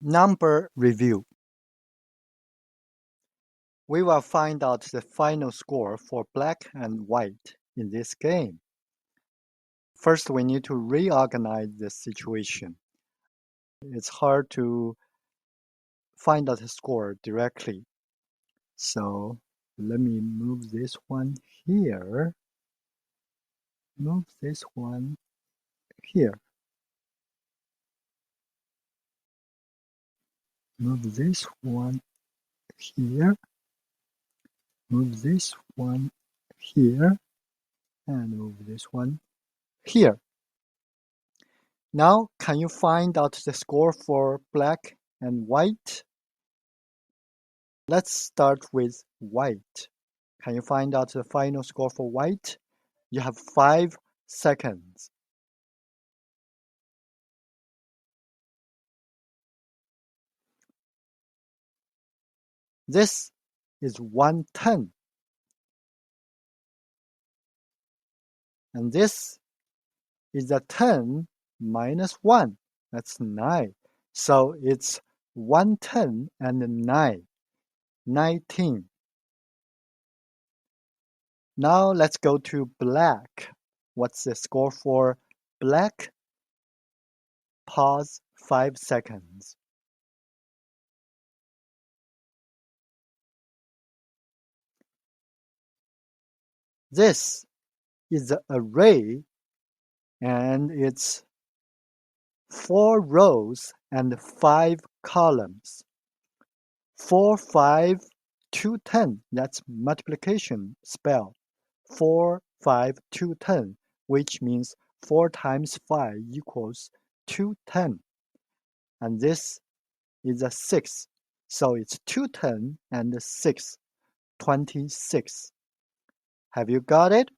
Number review. We will find out the final score for black and white in this game. First, we need to reorganize the situation. It's hard to find out the score directly. So let me move this one here. Move this one here. Move this one here. Move this one here. And move this one here. Now, can you find out the score for black and white? Let's start with white. Can you find out the final score for white? You have 5 seconds. This is 110. And this is a 10 minus 1. That's 9. So it's 110 and 9. 19. Now let's go to black. What's the score for black? Pause 5 seconds. This is the array and it's 4 rows and 5 columns. 4, 5, 2, 10. That's multiplication spell. 4, 5, 2, 10, which means 4 times 5 equals 210. And this is a 6. So it's 210 and 6, 26. Have you got it?